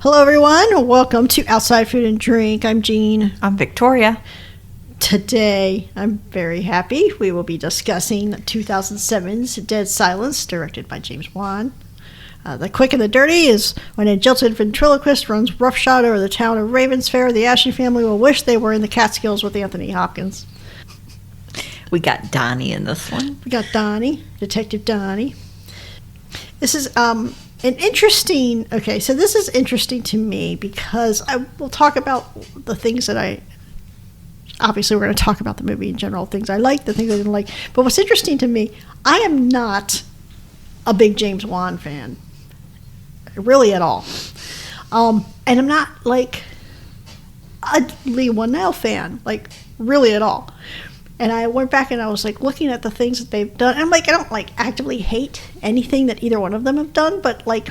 Hello, everyone. Welcome to Outside Food and Drink. I'm Jean. I'm Victoria. Today, I'm very happy. We will be discussing 2007's Dead Silence, directed by James Wan. The Quick and the Dirty is when a jilted ventriloquist runs roughshod over the town of Ravensfair. The Ashley family will wish they were in the Catskills with Anthony Hopkins. We got Donnie in this one. We got Donnie, Detective Donnie. This is an interesting... Okay, so this is interesting to me because I will talk about the things that I... Obviously, we're going to talk about the movie in general, things I like, the things I didn't like. But what's interesting to me, I am not a big James Wan fan. Really at all. And I'm not, like, a Leigh Whannell fan. Like, really at all. And I went back and I was, like, looking at the things that they've done. And I'm like, I don't, like, actively hate anything that either one of them have done. But, like,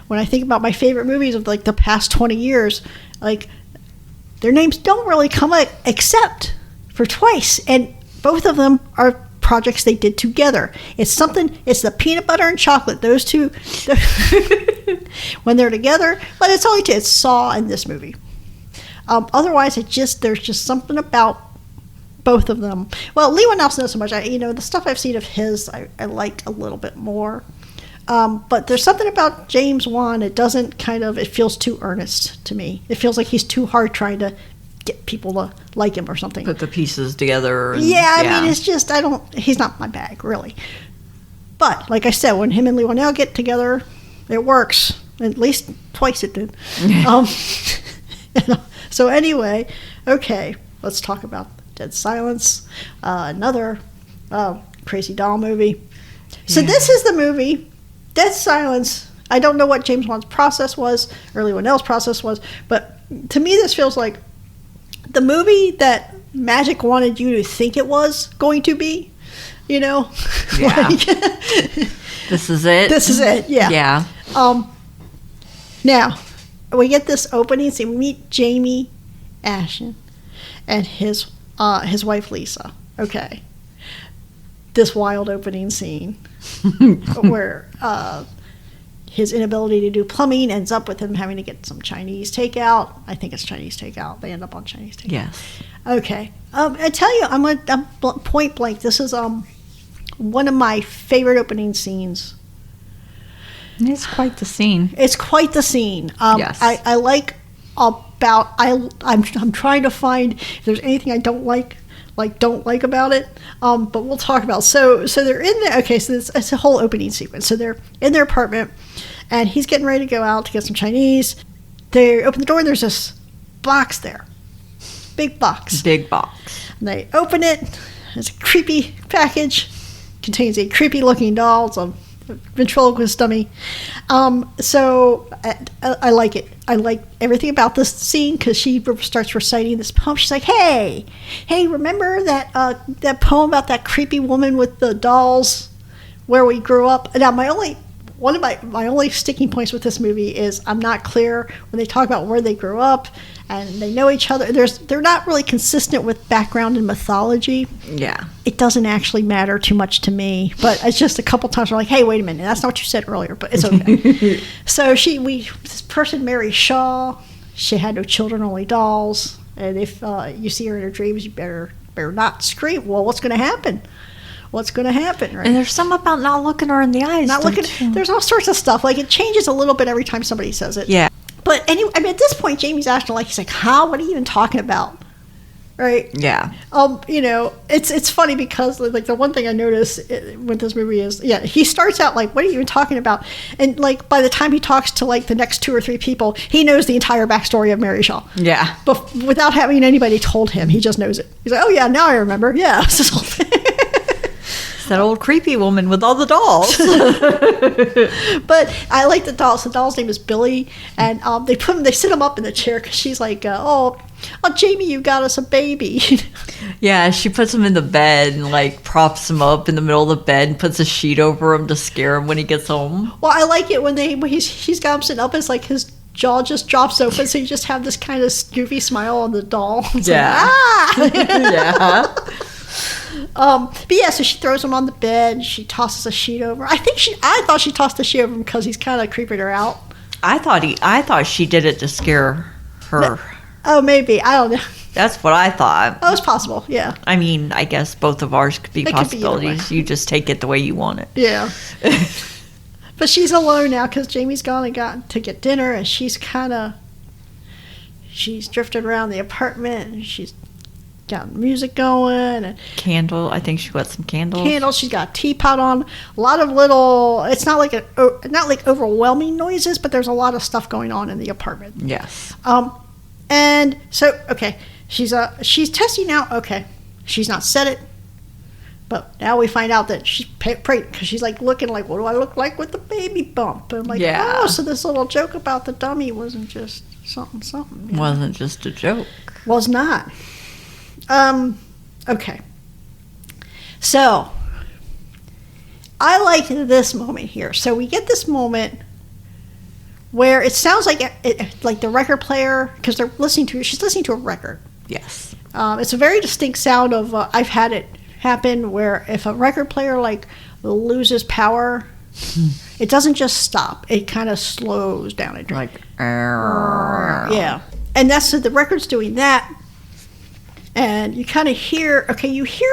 when I think about my favorite movies of, like, the past 20 years, like, their names don't really come up except for twice. And both of them are projects they did together. It's the peanut butter and chocolate. Those two, when they're together. But it's only two. It's Saw and this movie. Otherwise, there's just something about both of them. Well, Leigh Whannell not so much. The stuff I've seen of his, I like a little bit more. But there's something about James Wan. It feels too earnest to me. It feels like he's too hard trying to get people to like him or something. Put the pieces together. I mean, it's just, he's not my bag, really. But, like I said, when him and Leigh Whannell get together, it works. At least twice it did. So anyway, okay, let's talk about Dead Silence, another crazy doll movie. So this is the movie, Dead Silence. I don't know what James Wan's process was, or Leigh Whannell's process was, but to me this feels like the movie that Magic wanted you to think it was going to be, Yeah. This is it? This is it, yeah. Yeah. Now, we get this opening scene. We meet Jamie Ashen and his wife Lisa. Okay. This wild opening scene where his inability to do plumbing ends up with him having to get some Chinese takeout. I think it's Chinese takeout. They end up on Chinese takeout. Yes. Okay. I tell you, I'm point blank. This is one of my favorite opening scenes. It's quite the scene. It's quite the scene. Yes. I like about... I'm trying to find if there's anything I don't like about it, but we'll talk about. So they're in there. Okay, so it's a whole opening sequence. So they're in their apartment, and he's getting ready to go out to get some Chinese. They open the door, and there's this box there, big box. And they open it. It's a creepy package. Contains a creepy looking doll. It's a ventriloquist dummy. So I like it. I like everything about this scene because she starts reciting this poem. She's like, hey, remember that poem about that creepy woman with the dolls where we grew up? Now, one of my only sticking points with this movie is I'm not clear when they talk about where they grew up and they know each other. They're not really consistent with background and mythology. Yeah. It doesn't actually matter too much to me, but it's just a couple times we're like, hey, wait a minute, that's not what you said earlier, but it's okay. So this person, Mary Shaw, she had no children, only dolls, and if you see her in her dreams, you better not scream. Well, what's going to happen? Right? And there's something about not looking her in the eyes. There's all sorts of stuff. Like, it changes a little bit every time somebody says it. Yeah. But anyway, I mean, at this point, Jamie's acting like, he's like, huh? What are you even talking about? Right? Yeah. It's funny because, like, the one thing I notice with this movie is, he starts out like, what are you even talking about? And, like, by the time he talks to, like, the next two or three people, he knows the entire backstory of Mary Shaw. Yeah. But without having anybody told him, he just knows it. He's like, oh, yeah, now I remember. Yeah. It's this whole thing. That old creepy woman with all the dolls. But I like the dolls. The doll's name is Billy, and they sit him up in the chair because she's like, oh, Jamie, you got us a baby. Yeah, she puts him in the bed and, like, props him up in the middle of the bed and puts a sheet over him to scare him when he gets home. Well, I like it when he's got him sitting up. It's like his jaw just drops open, so you just have this kind of goofy smile on the doll. It's yeah. Like, Yeah. But yeah, so she throws him on the bed. She tosses a sheet over. I thought she tossed the sheet over him because he's kind of creeping her out. I thought she did it to scare her. Oh, maybe. I don't know. That's what I thought. Oh, it's possible. Yeah. I mean, I guess both of ours could be possibilities. You just take it the way you want it. Yeah. But she's alone now because Jamie's gone and got to get dinner, and she's drifting around the apartment, and she's got music going and candle. I think she got some candles. Candles. She's got a teapot on. A lot of little. It's not like overwhelming noises, but there's a lot of stuff going on in the apartment. Yes. And so she's testing out. Okay, she's not said it, but now we find out that she's pregnant because she's like looking like, what do I look like with the baby bump? And I'm like, oh, so this little joke about the dummy wasn't just something. Wasn't just a joke. Was not. Okay. So, I like this moment here. So we get this moment where it sounds like like the record player, because she's listening to a record. Yes. It's a very distinct sound of, I've had it happen where if a record player like loses power, it doesn't just stop. It kind of slows down. Yeah. And that's the record's doing that. And you kind of hear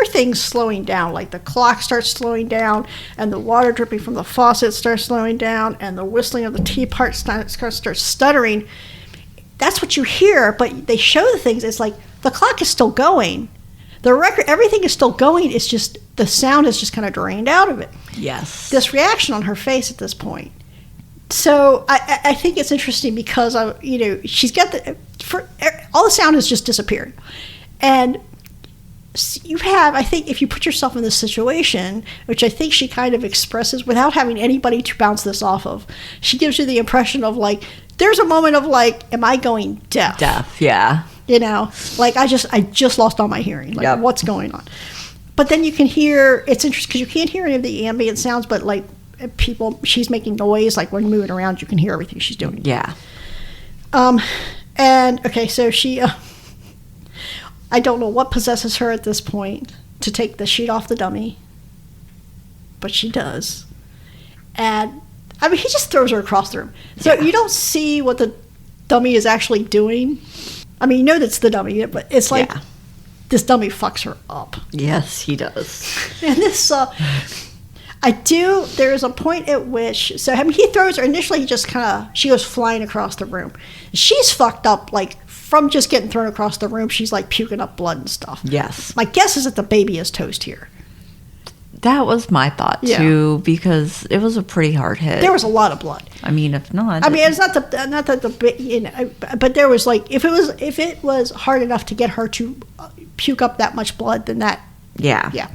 things slowing down, like the clock starts slowing down, and the water dripping from the faucet starts slowing down, and the whistling of the teapot starts stuttering. That's what you hear, but they show the things. It's like the clock is still going. The record, everything is still going. It's just the sound is just kind of drained out of it. Yes. This reaction on her face at this point. So I think it's interesting because she's got all the sound has just disappeared. And you have, I think, if you put yourself in this situation, which I think she kind of expresses without having anybody to bounce this off of, she gives you the impression of like, there's a moment of like, am I going deaf? Deaf, yeah. Like I just lost all my hearing. Like, yep. What's going on? But then you can hear, it's interesting because you can't hear any of the ambient sounds, but like she's making noise, like when moving around, you can hear everything she's doing. Yeah. And okay, so she, I don't know what possesses her at this point to take the sheet off the dummy, but she does. And, I mean, he just throws her across the room. So you don't see what the dummy is actually doing. I mean, you know that's the dummy, but it's like this dummy fucks her up. Yes, he does. And this, there is a point at which, so I mean, he throws her, initially she goes flying across the room. She's fucked up, like, from just getting thrown across the room, she's like puking up blood and stuff. Yes. My guess is that the baby is toast here. That was my thought too, because it was a pretty hard hit. There was a lot of blood. I mean, if not, it's not that but there was like if it was hard enough to get her to puke up that much blood, then that yeah.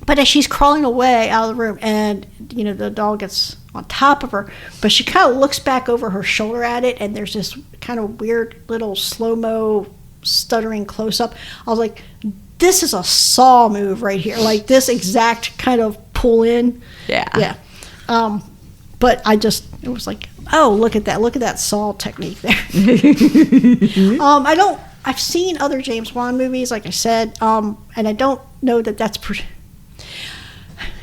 But as she's crawling away out of the room, and the doll gets on top of her, but she kind of looks back over her shoulder at it, and there's this kind of weird little slow-mo stuttering close-up. I was like, this is a Saw move right here, like this exact kind of pull in. Yeah. But it was like, oh, look at that Saw technique there. I've seen other James Wan movies, like I said, and I don't know that that's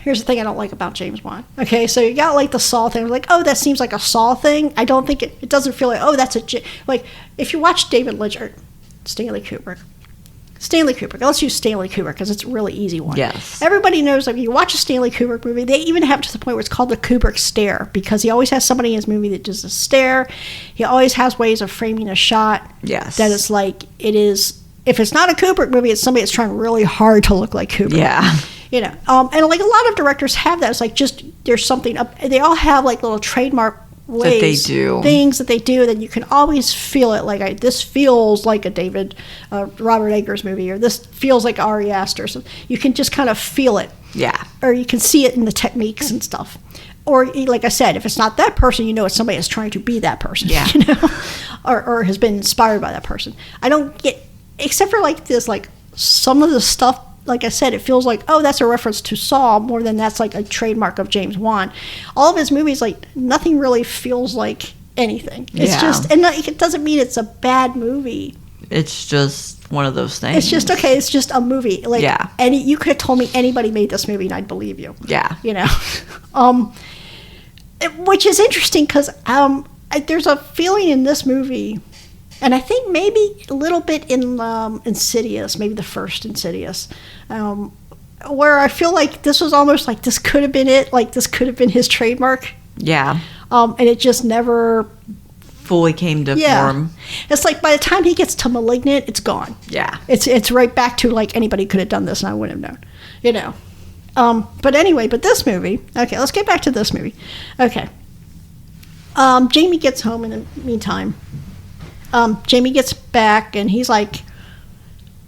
Here's the thing I don't like about James Wan. Okay, so you got like the Saw thing. Like, oh, that seems like a Saw thing. I don't think it doesn't feel like, oh, that's like, if you watch David Lynch or Stanley Kubrick. Let's use Stanley Kubrick because it's a really easy one. Yes. Everybody knows, like, you watch a Stanley Kubrick movie, they even have it to the point where it's called the Kubrick stare, because he always has somebody in his movie that does a stare. He always has ways of framing a shot. Yes. That it's like, if it's not a Kubrick movie, it's somebody that's trying really hard to look like Kubrick. Yeah. And like a lot of directors have that. It's like just there's something up. They all have like little trademark ways, that they do things that they do that you can always feel it. Like this feels like a Robert Eggers movie, or this feels like Ari Aster. So you can just kind of feel it. Yeah. Or you can see it in the techniques and stuff. Or like I said, if it's not that person, it's somebody that's trying to be that person. Yeah. Or has been inspired by that person. I don't get, except for like this, like some of the stuff. Like I said, it feels like, oh, that's a reference to Saw more than that's like a trademark of James Wan. All of his movies, like, nothing really feels like anything. It's just, and it doesn't mean it's a bad movie. It's just one of those things. It's just, okay, it's just a movie. Like, you could have told me anybody made this movie and I'd believe you. Yeah. which is interesting because there's a feeling in this movie, and I think maybe a little bit in Insidious, maybe the first Insidious, where I feel like this was almost like this could have been it, like this could have been his trademark. Yeah. And it just never fully came to form. It's like by the time he gets to Malignant, it's gone. Yeah. It's right back to like anybody could have done this and I wouldn't have known, you know. But anyway, this movie, okay, let's get back to this movie. Okay. Jamie gets home in the meantime. Jamie gets back and he's like,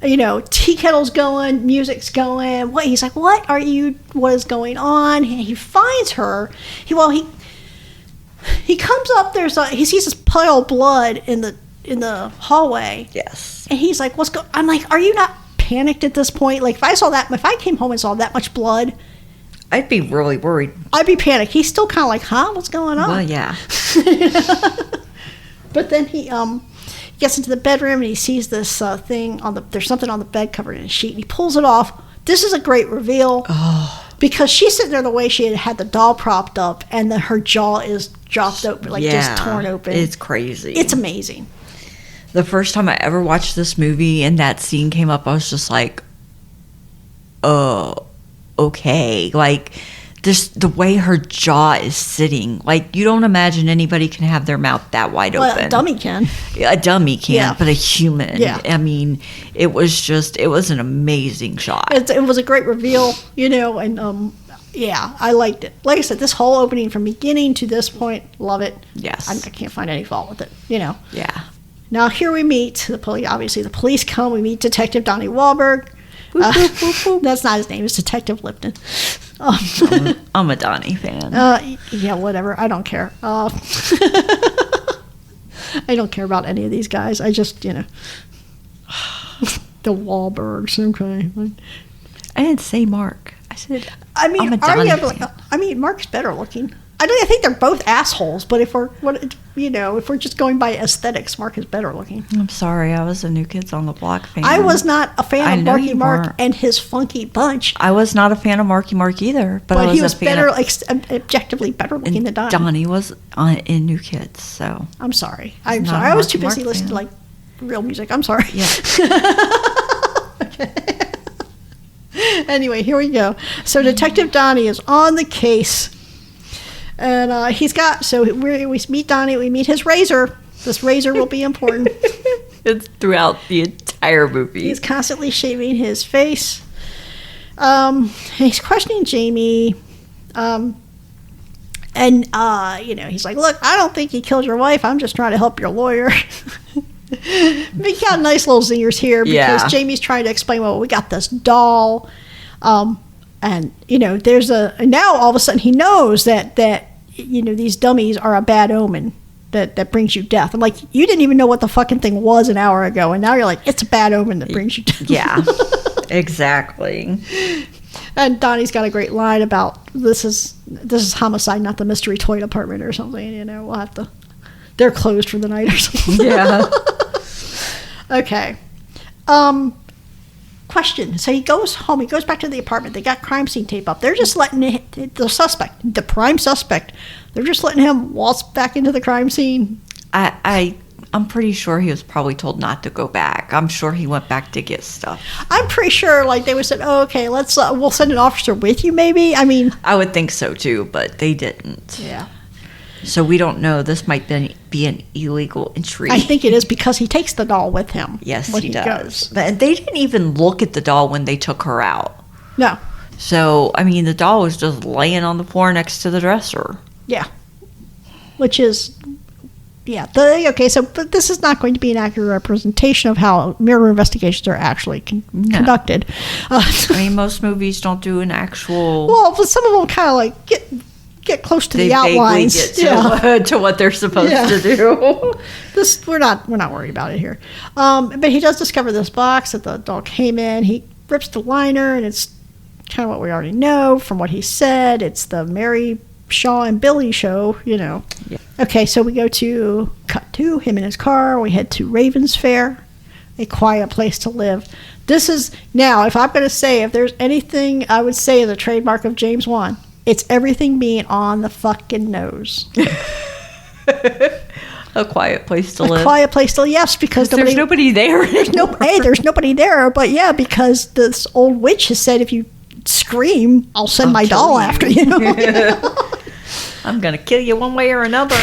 you know, tea kettle's going, music's going. What? He's like, what is going on? He finds her. He comes up. He sees this pile of blood in the hallway. Yes. And he's like, what's going? I'm like, are you not panicked at this point? Like, if I came home and saw that much blood, I'd be really worried. I'd be panicked. He's still kind of like, huh? What's going on? Well, yeah. But then he gets into the bedroom and he sees this thing there's something on the bed covered in a sheet. And he pulls it off. This is a great reveal because she's sitting there the way she had the doll propped up, and then her jaw is dropped open, like just torn open. It's crazy. It's amazing. The first time I ever watched this movie and that scene came up, I was just like, oh, okay. Like, just the way her jaw is sitting. Like, you don't imagine anybody can have their mouth that wide open. A dummy can. A dummy can, but a human. Yeah. I mean, it was an amazing shot. It was a great reveal, you know, and yeah, I liked it. Like I said, this whole opening from beginning to this point, love it. Yes. I can't find any fault with it, you know. Yeah. Now here we meet the police. Obviously, the police come. We meet Detective Donnie Wahlberg. That's not his name. It's Detective Lipton. I'm a Donnie fan. Yeah, whatever. I don't care. I don't care about any of these guys. I just, you know, the Wahlbergs. Okay. I didn't say Mark. I said, I mean, I'm a Donnie fan. Mark's better looking. I think they're both assholes, but if we're just going by aesthetics, Mark is better looking. I'm sorry, I was a New Kids on the Block fan. I was not a fan of Marky Mark weren't. and his funky bunch. I was not a fan of Marky Mark either, but he was better, objectively better looking than Donnie. Donnie was in New Kids, so I'm sorry. I was too busy listening to like real music. I'm sorry. Yeah. Okay. Anyway, here we go. So Detective Donnie is on the case. And we meet Donnie, we meet his razor. This razor will be important. It's throughout the entire movie. He's constantly shaving his face. He's questioning Jamie. He's like, look, I don't think he killed your wife. I'm just trying to help your lawyer. We got nice little zingers here because Jamie's trying to explain, well, we got this doll. And, you know, now all of a sudden he knows that these dummies are a bad omen that brings you death. I'm like, you didn't even know what the fucking thing was an hour ago, and now you're like, it's a bad omen that brings you death. Yeah, exactly. And Donnie's got a great line about this is homicide, not the mystery toy department or something. You know, they're closed for the night or something. Yeah. Okay. Question. So he goes home. He goes back to the apartment. They got crime scene tape up. They're just letting the prime suspect, they're just letting him waltz back into the crime scene. I'm pretty sure he was probably told not to go back. I'm sure he went back to get stuff. I'm pretty sure, like, they would said, oh, okay, we'll send an officer with you, maybe. I mean, I would think so too, but they didn't. Yeah. So we don't know. This might be an illegal entry. I think it is because he takes the doll with him. Yes, he does. But they didn't even look at the doll when they took her out. No. So, I mean, the doll was just laying on the floor next to the dresser. Yeah. Which is, yeah. But this is not going to be an accurate representation of how murder investigations are actually conducted. I mean, most movies don't do an actual... Well, but some of them kind of like get close to the outlines. They get to what they're supposed to do. We're not worried about it here. But he does discover this box that the doll came in. He rips the liner, and it's kind of what we already know from what he said. It's the Mary, Shaw, and Billy show, you know. Yeah. Okay, so we go to cut to him in his car. We head to Ravens Fair, a quiet place to live. This is, now, if I'm going to say, if there's anything I would say is a trademark of James Wan, It's everything being on the fucking nose. A quiet place to live. A quiet place to live, yes, because there's nobody there. There's nobody there, but yeah, because this old witch has said if you scream, I'll send my doll after you. I'm gonna kill you one way or another.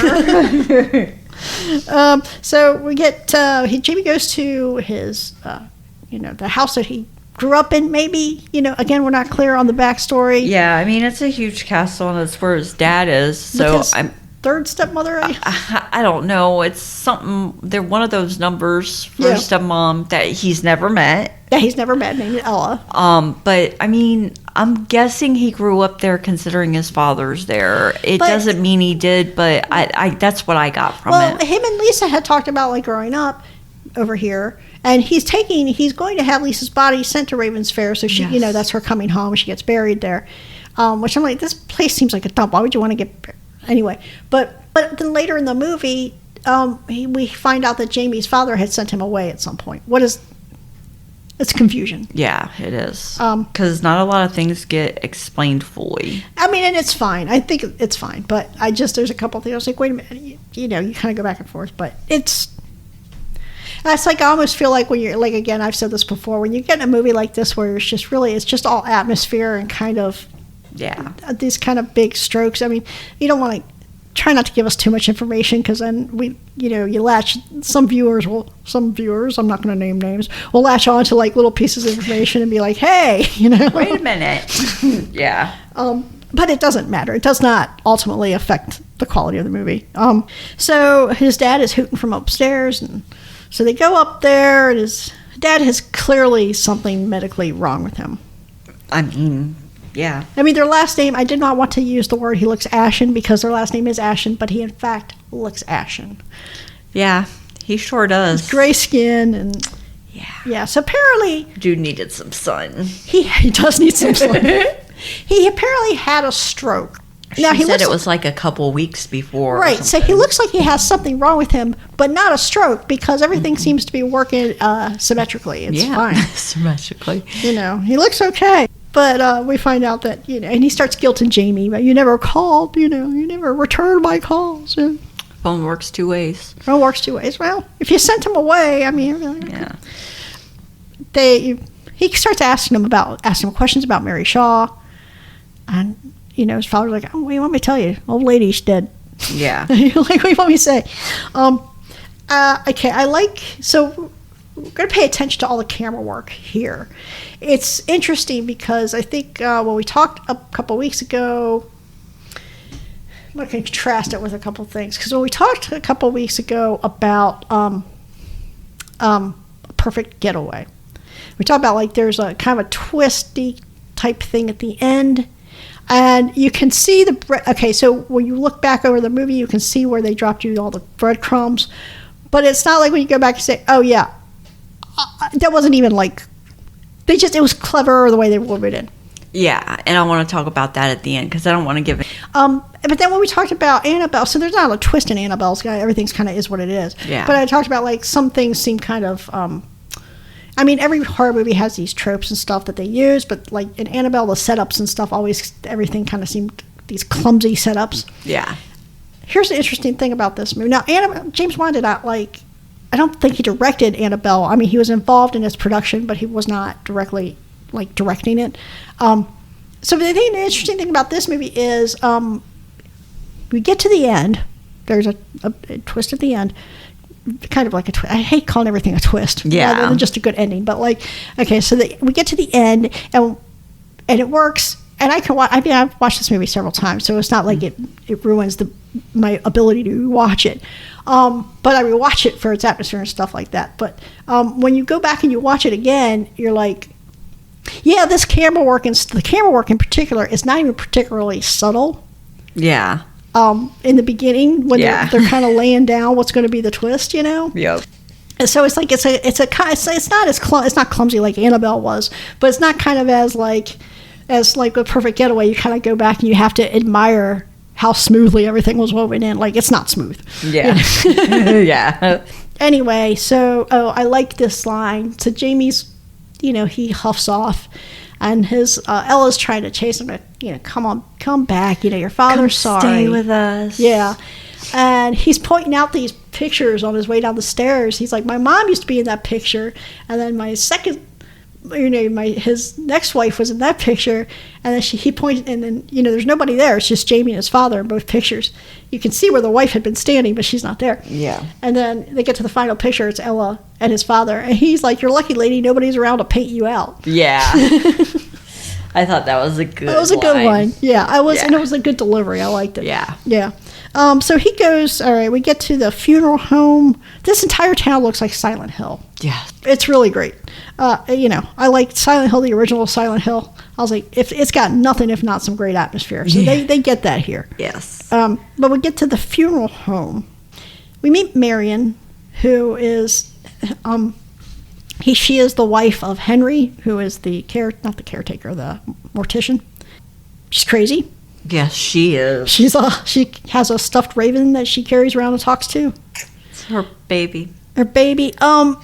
So we get Jamie goes to his the house that he grew up in, maybe, again, we're not clear on the backstory. Yeah, I mean, it's a huge castle and it's where his dad is, so I'm third stepmother. I don't know, it's something, they're one of those numbers for stepmom that he's never met, named Ella. But I mean, I'm guessing he grew up there considering his father's there. It doesn't mean he did, but I that's what I got from it. Him and Lisa had talked about like growing up over here, and he's going to have Lisa's body sent to Raven's Fair, so she, that's her coming home. She gets buried there, which I'm like, this place seems like a dump. Why would you want to get anyway? But then later in the movie, we find out that Jamie's father had sent him away at some point. It's confusion. Yeah, it is. Because not a lot of things get explained fully. I mean, and it's fine. I think it's fine. But there's a couple things. I was like, wait a minute. You kind of go back and forth. But it's like, I almost feel like when you're, like, again, I've said this before, when you get in a movie like this where it's just all atmosphere and kind of, these kind of big strokes. I mean, you don't want to try not to give us too much information, because then you latch, some viewers, I'm not going to name names, will latch on to like little pieces of information and be like, hey, wait a minute. Yeah. But it doesn't matter. It does not ultimately affect the quality of the movie. So his dad is hooting from upstairs, and so they go up there, and his dad has clearly something medically wrong with him. I mean, yeah. I mean, their last name, I did not want to use the word he looks ashen, because their last name is Ashen, but he in fact looks ashen. Yeah, he sure does. His gray skin, and yeah. So apparently, dude needed some sun. He does need some sun. He apparently had a stroke. Now, he said it was like a couple weeks before. Right, so he looks like he has something wrong with him, but not a stroke, because everything seems to be working symmetrically. It's fine. Symmetrically. He looks okay. But we find out that, and he starts guilting Jamie, but you never called, you never returned my calls. Phone works two ways. Phone works two ways. Well, if you sent him away, I mean, he starts asking him questions about Mary Shaw, and his father's like, oh, what do you want me to tell you? Old lady's dead. Yeah. Like, what do you want me to say? Okay, so we're going to pay attention to all the camera work here. It's interesting because I think when we talked a couple weeks ago, I'm going to contrast it with a couple things. Because when we talked a couple weeks ago about Perfect Getaway, we talked about like there's a kind of a twisty type thing at the end. And you can see so when you look back over the movie, you can see where they dropped you all the breadcrumbs. But it's not like when you go back and say, oh, yeah, that wasn't even like, it was clever the way they wove it in. Yeah, and I want to talk about that at the end, because I don't want to give it. But then when we talked about Annabelle, so there's not a twist in Annabelle's guy. Everything's kind of is what it is. Yeah. But I talked about like some things seem kind of, I mean, every horror movie has these tropes and stuff that they use, but like in Annabelle, the setups and stuff everything kind of seemed these clumsy setups. Yeah. Here's the interesting thing about this movie. Now, James Wan did not I don't think he directed Annabelle. I mean, he was involved in its production, but he was not directly like directing it. So the interesting thing about this movie is we get to the end. There's a twist at the end. Kind of like a twist. I hate calling everything a twist rather than just a good ending. But like, okay, so we get to the end, and it works. And I can watch. I mean, I've watched this movie several times, so it's not like it ruins my ability to watch it. But I rewatch it for its atmosphere and stuff like that. But when you go back and you watch it again, you're like, yeah, this camera work, and the camera work in particular, is not even particularly subtle. Yeah. In the beginning, when they're kind of laying down what's going to be the twist, Yep. And so it's like it's not clumsy like Annabelle was, but it's not kind of as like a Perfect Getaway. You kind of go back and you have to admire how smoothly everything was woven in. Like, it's not smooth. Yeah. Yeah. Anyway, so I like this line. So Jamie's, he huffs off, and his Ella's trying to chase him to come back. Your father's sorry. Stay with us. Yeah. And he's pointing out these pictures on his way down the stairs. He's like, my mom used to be in that picture, and then my second, his next wife was in that picture, and then he pointed, and then there's nobody there. It's just Jamie and his father in both pictures. You can see where the wife had been standing, but she's not there. Yeah. And then they get to the final picture. It's Ella and his father, and he's like, "You're lucky, lady. Nobody's around to paint you out." Yeah. I thought that was a good. That was a good one. Yeah, and it was a good delivery. I liked it. Yeah. Yeah. So he goes, all right, we get to the funeral home. This entire town looks like Silent Hill. Yeah. It's really great. I liked Silent Hill, the original Silent Hill. I was like, it's got nothing if not some great atmosphere. So they get that here. Yes. But we get to the funeral home. We meet Marion, who is, she is the wife of Henry, who is the mortician. She's crazy. Yes, she is. She has a stuffed raven that she carries around and talks to. It's her baby. Her baby. I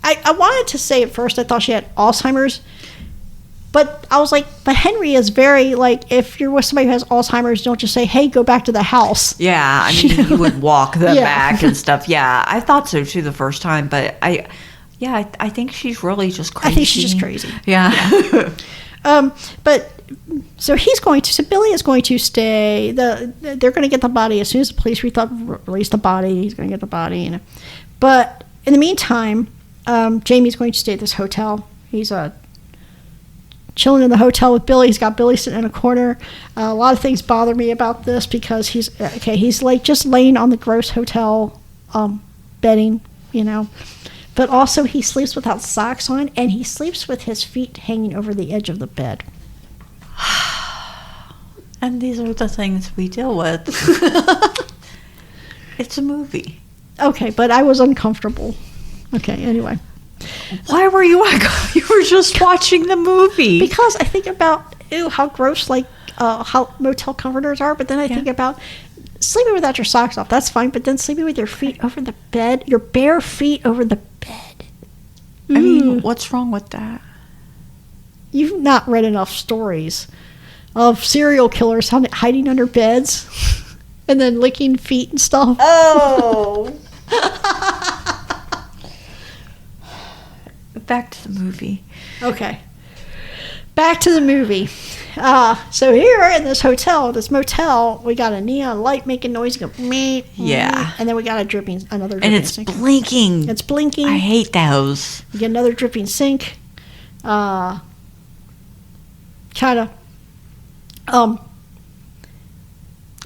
wanted to say at first I thought she had Alzheimer's, but I was like, but Henry is very like, if you're with somebody who has Alzheimer's, don't just say, hey, go back to the house. Yeah, I mean, you would walk them back and stuff. Yeah, I thought so too the first time, but I think she's really just crazy. I think she's just crazy. Yeah. But so Billy is going to stay. They're going to get the body as soon as the police release the body. He's going to get the body, But in the meantime, Jamie's going to stay at this hotel. He's chilling in the hotel with Billy. He's got Billy sitting in a corner. A lot of things bother me about this because he's like just laying on the gross hotel bedding, But also he sleeps without socks on, and he sleeps with his feet hanging over the edge of the bed. And these are the things we deal with. It's a movie. Okay, but I was uncomfortable. Okay, anyway. Why were you? You were just watching the movie. Because I think about, how gross, how motel comforters are, but then I think about sleeping without your socks off. That's fine, but then sleeping with your feet over the bed, your bare feet over the bed. I mean, what's wrong with that? You've not read enough stories of serial killers hiding under beds and then licking feet and stuff. Oh. Back to the movie. Okay. Back to the movie. So here in this motel, we got a neon light making noise. Go, meh, yeah. And then we got another dripping and it's sink. Blinking. It's blinking. I hate those. You get another dripping sink. Kind of.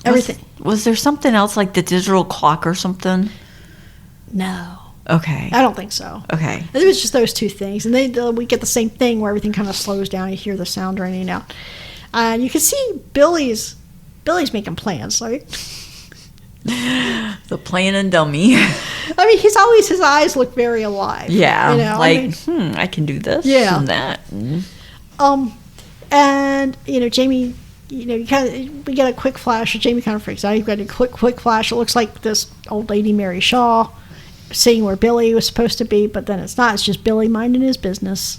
Everything. Was there something else like the digital clock or something? No. Okay. I don't think so. Okay. It was just those two things. And we get the same thing where everything kind of slows down. You hear the sound draining out. And you can see Billy's making plans. Like, the plan and dummy. I mean, his eyes look very alive. Yeah. I can do this and that. And, Jamie, we get a quick flash. Jamie kind of freaks out. You got a quick flash. It looks like this old lady, Mary Shaw, seeing where Billy was supposed to be, but then it's not. It's just Billy minding his business.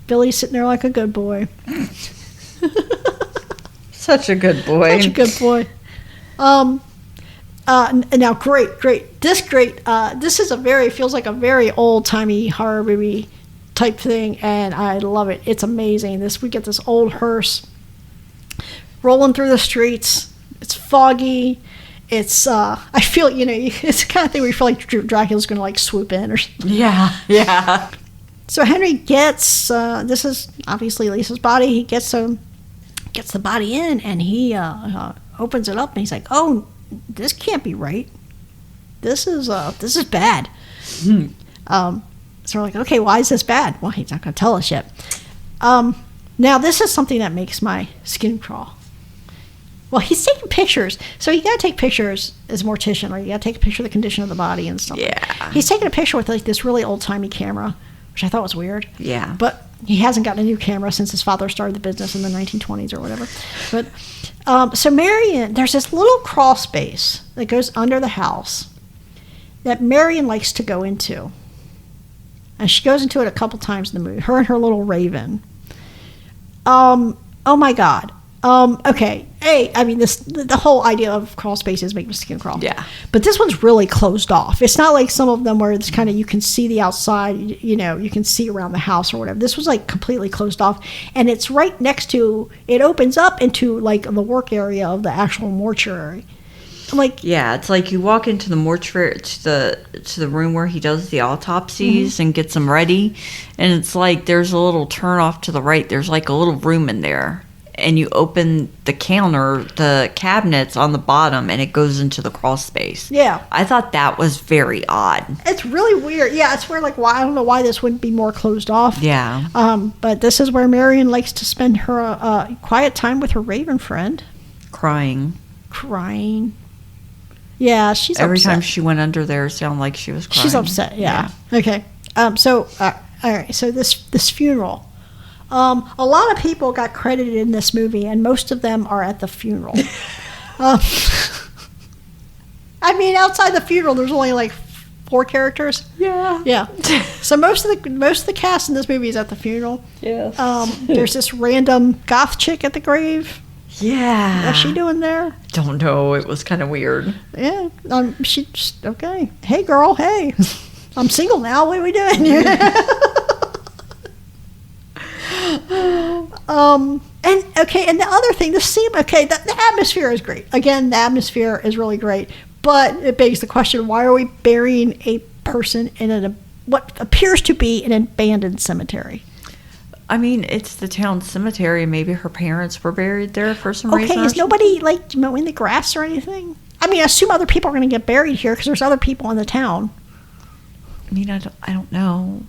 Billy's sitting there like a good boy. Such a good boy. Such a good boy. Now, great. This feels like a very old-timey horror movie type thing, and I love it. It's amazing. We get this old hearse rolling through the streets. It's foggy. It's I feel it's the kind of thing where you feel like Dracula's going to swoop in or something. Yeah. So Henry gets this is obviously Lisa's body. He gets the body in, and he opens it up, and he's like, "Oh, this can't be right. This is bad." So we're like, "Okay, why is this bad?" Well, he's not going to tell us yet. Now this is something that makes my skin crawl. Well, he's taking pictures, so you got to take pictures as a mortician, or you got to take a picture of the condition of the body and stuff. Yeah. He's taking a picture with this really old-timey camera, which I thought was weird. Yeah. But he hasn't gotten a new camera since his father started the business in the 1920s or whatever. But so Marion, there's this little crawl space that goes under the house that Marion likes to go into. And she goes into it a couple times in the movie, her and her little raven. Oh my God. Okay. I mean, the whole idea of crawl spaces make the skin crawl. Yeah. But this one's really closed off. It's not like some of them where it's kind of, you can see the outside, you can see around the house or whatever. This was like completely closed off. And it's right next to, it opens up into like the work area of the actual mortuary. Like, yeah, it's like you walk into the mortuary, to the room where he does the autopsies and gets them ready, and it's like there's a little turn off to the right. There's like a little room in there, and you open the cabinets on the bottom, and it goes into the crawl space. Yeah, I thought that was very odd. It's really weird. Yeah, it's weird. Like, why? I don't know why this wouldn't be more closed off. Yeah. But this is where Marion likes to spend her quiet time with her raven friend. Crying. Yeah, she's Every upset. time she went under there, it sounded like she was crying. She's upset, yeah. Okay. So, all right. So this funeral. A lot of people got credited in this movie, and most of them are at the funeral. I mean, outside the funeral, there's only like 4 characters. Yeah. Yeah. So most of the cast in this movie is at the funeral. Yes. There's this random goth chick at the grave. Yeah. What's she doing there? Don't know. It was kind of weird. Yeah. She just, okay. Hey, girl. Hey. I'm single now. What are we doing here? And the other thing, the atmosphere is great. Again, the atmosphere is really great. But it begs the question, why are we burying a person in what appears to be an abandoned cemetery? I mean, it's the town cemetery. Maybe her parents were buried there for some reason. Okay, is nobody like mowing the grass or anything? I mean, I assume other people are going to get buried here because there's other people in the town. I mean, I don't know.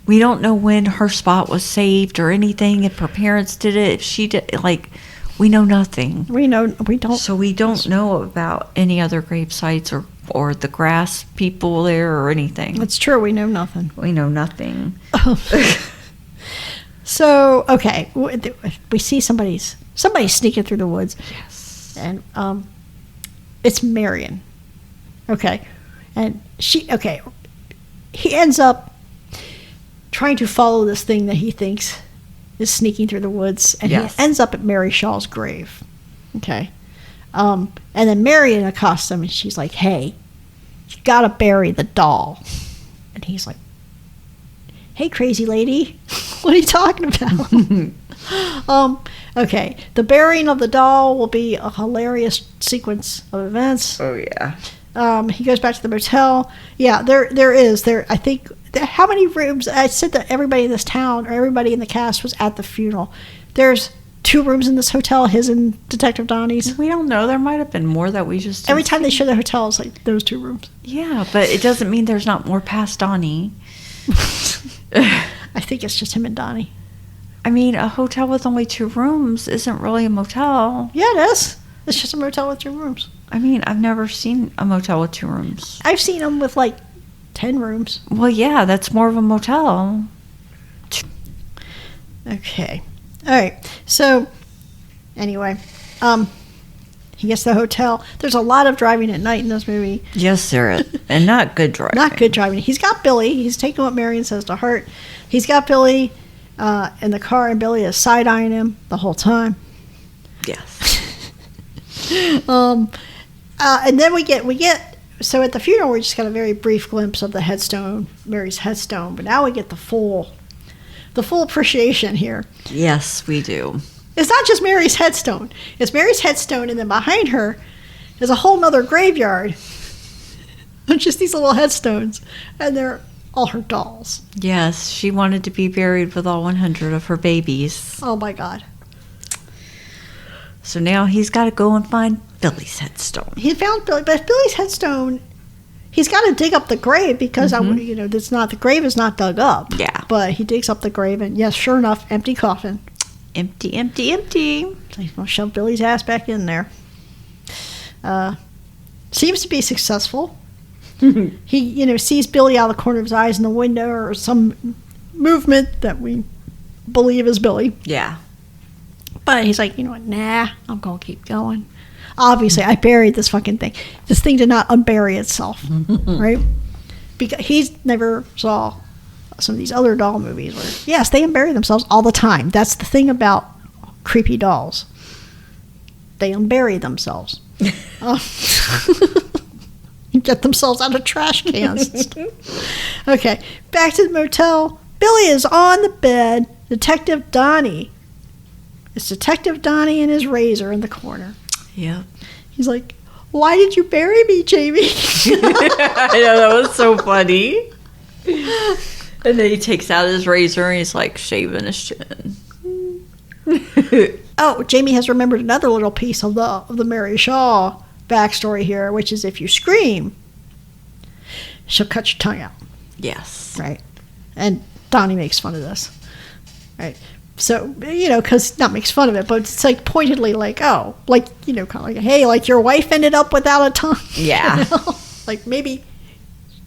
We don't know when her spot was saved or anything. If her parents did it, if she did, like, we know nothing. We don't. So we don't know about any other grave sites or the grass people there or anything. It's true. We know nothing. We know nothing. So, okay, we see somebody sneaking through the woods. Yes. And it's Marion. Okay. And he ends up trying to follow this thing that he thinks is sneaking through the woods, and Yes. he ends up at Mary Shaw's grave. Okay. And then Marion accosts him, and she's like, hey, you gotta bury the doll. And he's like, hey, crazy lady, what are you talking about? Okay, the burying of the doll will be a hilarious sequence of events. Oh, yeah. He goes back to the motel. Yeah, there is. I think, how many rooms? I said that everybody in this town, or everybody in the cast, was at the funeral. There's 2 rooms in this hotel, his and Detective Donnie's. We don't know. There might have been more that we just... Every time they show the hotel, it's like those 2 rooms. Yeah, but it doesn't mean there's not more past Donnie. I think it's just him and Donnie. I mean, a hotel with only 2 rooms isn't really a motel. Yeah, it is. It's just a motel with 2 rooms. I mean, I've never seen a motel with 2 rooms. I've seen them with like 10 rooms. Well, yeah, that's more of a motel. Okay. All right. So, anyway, he gets to the hotel. There's a lot of driving at night in this movie. Yes, there is. And not good driving. Not good driving. He's got Billy. He's taking what Marion says to heart. He's got Billy in the car, and Billy is side-eyeing him the whole time. Yes. And then we get so at the funeral we just got a very brief glimpse of the headstone, Mary's headstone, but now we get the full appreciation here. Yes, we do. It's not just Mary's headstone. It's Mary's headstone, and then behind her is a whole nother graveyard. Just these little headstones, and they're all her dolls. Yes, she wanted to be buried with all 100 of her babies. Oh my God. So now he's got to go and find Billy's headstone. He found Billy, but Billy's headstone, he's got to dig up the grave because the grave is not dug up. Yeah. But he digs up the grave, and yes, sure enough, empty coffin. Empty, empty, empty. So he's gonna shove Billy's ass back in there. Seems to be successful. He, sees Billy out of the corner of his eyes in the window, or some movement that we believe is Billy. Yeah. But he's like, nah, I'm gonna keep going. Obviously, I buried this fucking thing. This thing did not unbury itself, right? Because he's never saw some of these other doll movies where, yes, they unbury themselves all the time. That's the thing about creepy dolls. they unbury themselves. Get themselves out of trash cans. Okay, back to the motel. Billy is on the bed. Detective Donnie. It's Detective Donnie and his razor in the corner. Yep. He's like, why did you bury me, Jamie? I know, that was so funny. And then he takes out his razor and he's like shaving his chin. Oh, Jamie has remembered another little piece of the Mary Shaw backstory here, which is if you scream, she'll cut your tongue out. Yes. Right. And Donnie makes fun of this. Right. So, because not makes fun of it, but it's like pointedly like, oh, like, kind of like, hey, like your wife ended up without a tongue. Yeah. Like maybe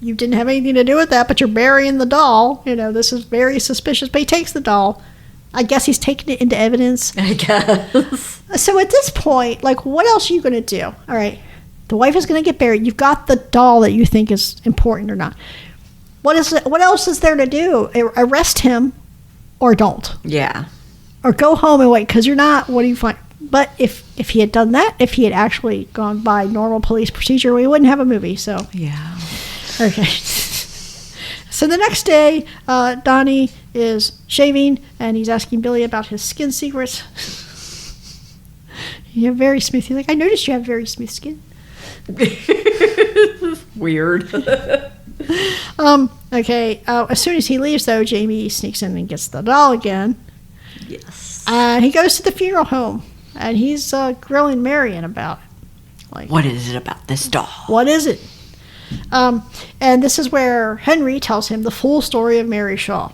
you didn't have anything to do with that, but you're burying the doll. This is very suspicious. But he takes the doll. I guess he's taking it into evidence. I guess. So at this point, like, what else are you going to do? All right. The wife is going to get buried. You've got the doll that you think is important or not. What else is there to do? Arrest him or don't. Yeah. Or go home and wait, because you're not, what do you find? But if he had done that, if he had actually gone by normal police procedure, we wouldn't have a movie, so. Yeah. Okay. So the next day, Donnie is shaving, and he's asking Billy about his skin secrets. You have very smooth. He's like, I noticed you have very smooth skin. Weird. Okay. As soon as he leaves, though, Jamie sneaks in and gets the doll again. Yes. He goes to the funeral home, and he's grilling Marion about it. Like, what is it about this doll? What is it? And this is where Henry tells him the full story of Mary Shaw.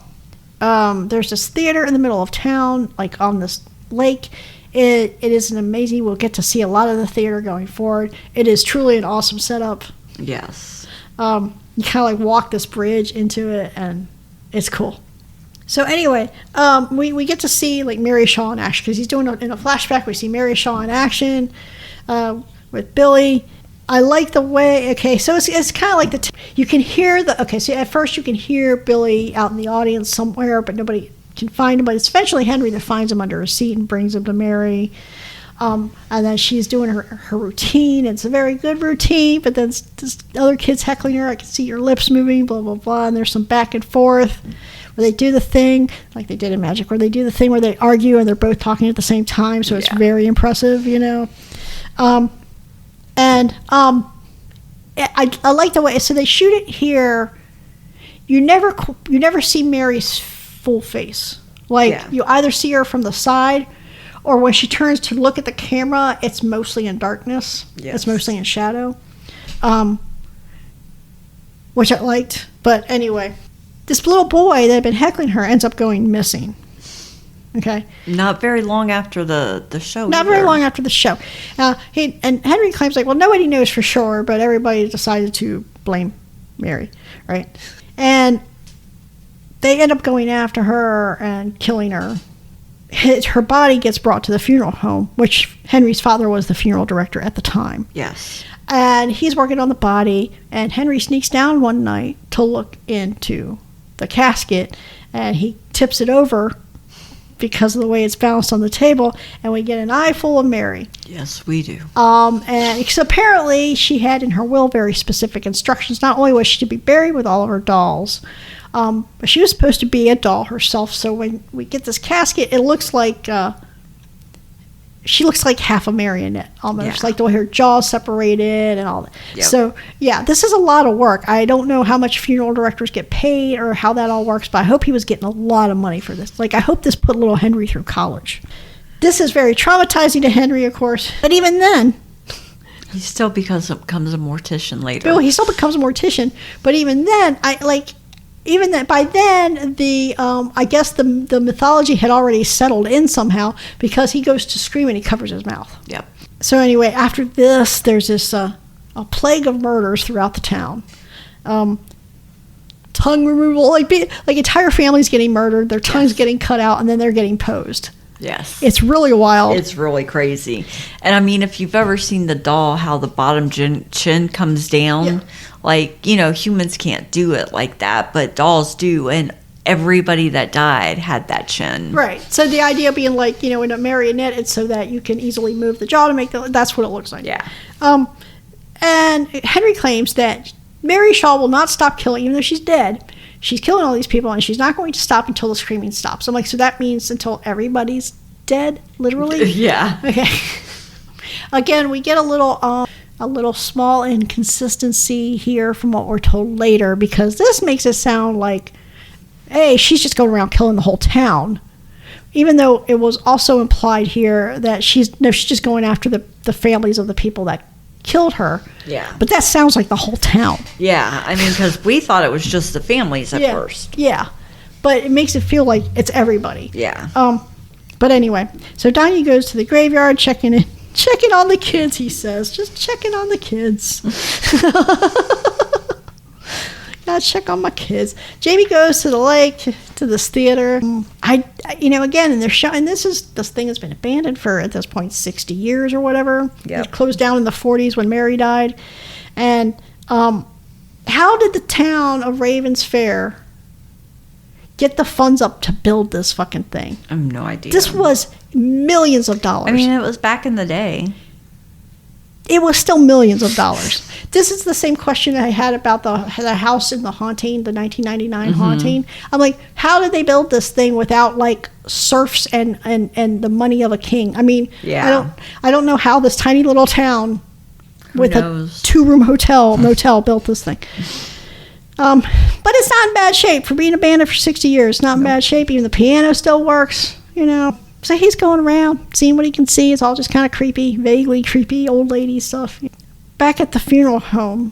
There's this theater in the middle of town, like on this lake. It is an amazing, we'll get to see a lot of the theater going forward. It is truly an awesome setup. Yes. You kind of like walk this bridge into it, and it's cool. So anyway, we get to see like Mary Shaw in action, because he's doing in a flashback. We see Mary Shaw in action with Billy. I like the way, okay, so it's kind of like you can hear so at first you can hear Billy out in the audience somewhere, but nobody can find him, but it's eventually Henry that finds him under a seat and brings him to Mary. And then she's doing her routine. It's a very good routine, but then this other kid's heckling her. I can see your lips moving, blah, blah, blah. And there's some back and forth where they do the thing, like they did in Magic, where they do the thing where they argue and they're both talking at the same time. So it's very impressive, I like the way, so they shoot it here. You never see Mary's full face. You either see her from the side, or when she turns to look at the camera, it's mostly in darkness. Yes. It's mostly in shadow, which I liked. But anyway, this little boy that had been heckling her ends up going missing. Okay. Not very long after the show. Not very long after the show. Henry claims well, nobody knows for sure, but everybody decided to blame Mary, right? And they end up going after her and killing her. Her body gets brought to the funeral home, which Henry's father was the funeral director at the time. Yes. And he's working on the body, and Henry sneaks down one night to look into the casket, and he tips it over because of the way it's balanced on the table, and we get an eye full of Mary. Yes, we do. And because apparently she had in her will very specific instructions. Not only was she to be buried with all of her dolls, but she was supposed to be a doll herself. So when we get this casket, it looks like she looks like half a marionette almost, like the way her jaw's separated and all that. Yep. So this is a lot of work. I don't know how much funeral directors get paid or how that all works, but I hope he was getting a lot of money for this. I hope this put little Henry through college. This is very traumatizing to Henry, of course, but even then, he still becomes a mortician later. Well, he still becomes a mortician, but even then, even that by then I guess the mythology had already settled in somehow, because he goes to scream and he covers his mouth. Yep. So anyway, after this, there's this a plague of murders throughout the town. Tongue removal, entire families getting murdered, their tongues getting cut out, and then they're getting posed. Yes. It's really wild. It's really crazy. And I mean, if you've ever seen the doll, how the bottom chin comes down, humans can't do it like that, but dolls do. And everybody that died had that chin. Right. So the idea being like, in a marionette, it's so that you can easily move the jaw to make that's what it looks like. Yeah. And Henry claims that Mary Shaw will not stop killing, even though she's dead. She's killing all these people, and she's not going to stop until the screaming stops. I'm like, so that means until everybody's dead, literally? Yeah. Okay. Again, we get a little small inconsistency here from what we're told later, because this makes it sound like, hey, she's just going around killing the whole town. Even though it was also implied here that she's just going after the families of the people that killed her. Yeah. But that sounds like the whole town. Yeah. I mean, because we thought it was just the families at first. Yeah. But it makes it feel like it's everybody. Yeah. But anyway, so Donnie goes to the graveyard, checking on the kids, he says. Just checking on the kids. Gotta check on my kids. Jamie goes to the lake, to this theater. Again, and they're showing this thing has been abandoned for, at this point, 60 years or whatever. Yep. It closed down in the 40s when Mary died. And how did the town of Ravens Fair get the funds up to build this fucking thing? I have no idea. This was millions of dollars. I mean, it was back in the day. It was still millions of dollars. This is the same question I had about the house in The Haunting, the 1999 Haunting. I'm like, how did they build this thing without like serfs and the money of a king? I mean, yeah. I don't know how this tiny little town with a 2-room motel built this thing. But it's not in bad shape for being abandoned for 60 years. It's not in bad shape. Even the piano still works, So he's going around, seeing what he can see. It's all just kind of creepy, vaguely creepy, old lady stuff. Back at the funeral home,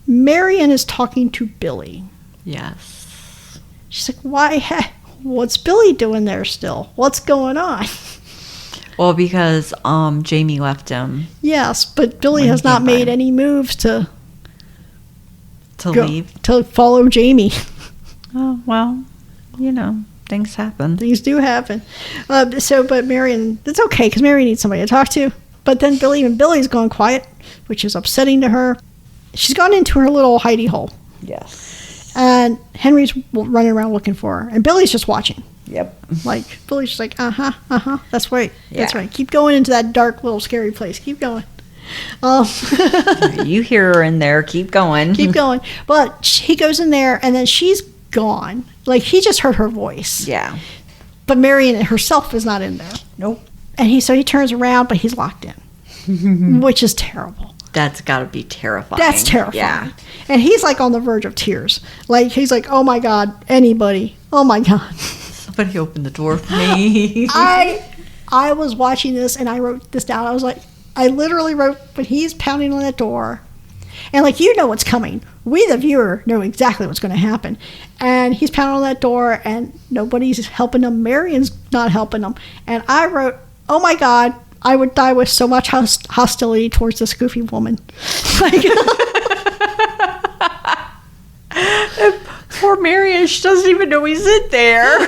Marion is talking to Billy. Yes. She's like, what's Billy doing there still? What's going on? Well, because Jamie left him. Yes, but Billy has not made any moves to leave. To follow Jamie. Oh, well, things happen. Things do happen. But Marion, it's okay because Marion needs somebody to talk to. But then Billy's gone quiet, which is upsetting to her. She's gone into her little hidey hole. Yes. And Henry's running around looking for her. And Billy's just watching. Yep. Like, Billy's just like, that's right. Yeah. That's right. Keep going into that dark little scary place. Keep going. You hear her in there. Keep going. Keep going. But he goes in there, and then she's gone. Like, he just heard her voice. Yeah. But Marion herself is not in there. Nope. And he turns around, but he's locked in, which is terrible. That's got to be terrifying. That's terrifying. Yeah. And he's like on the verge of tears. Like, he's like, oh my God, anybody. Oh my God. Somebody open the door for me. I was watching this and I wrote this down. I literally wrote, but he's pounding on that door. And like, what's coming. We, the viewer, know exactly what's going to happen. And he's pounding on that door and nobody's helping him. Marion's not helping him. And I wrote, oh my God, I would die with so much hostility towards this goofy woman. Like, poor Marion, she doesn't even know he's in there.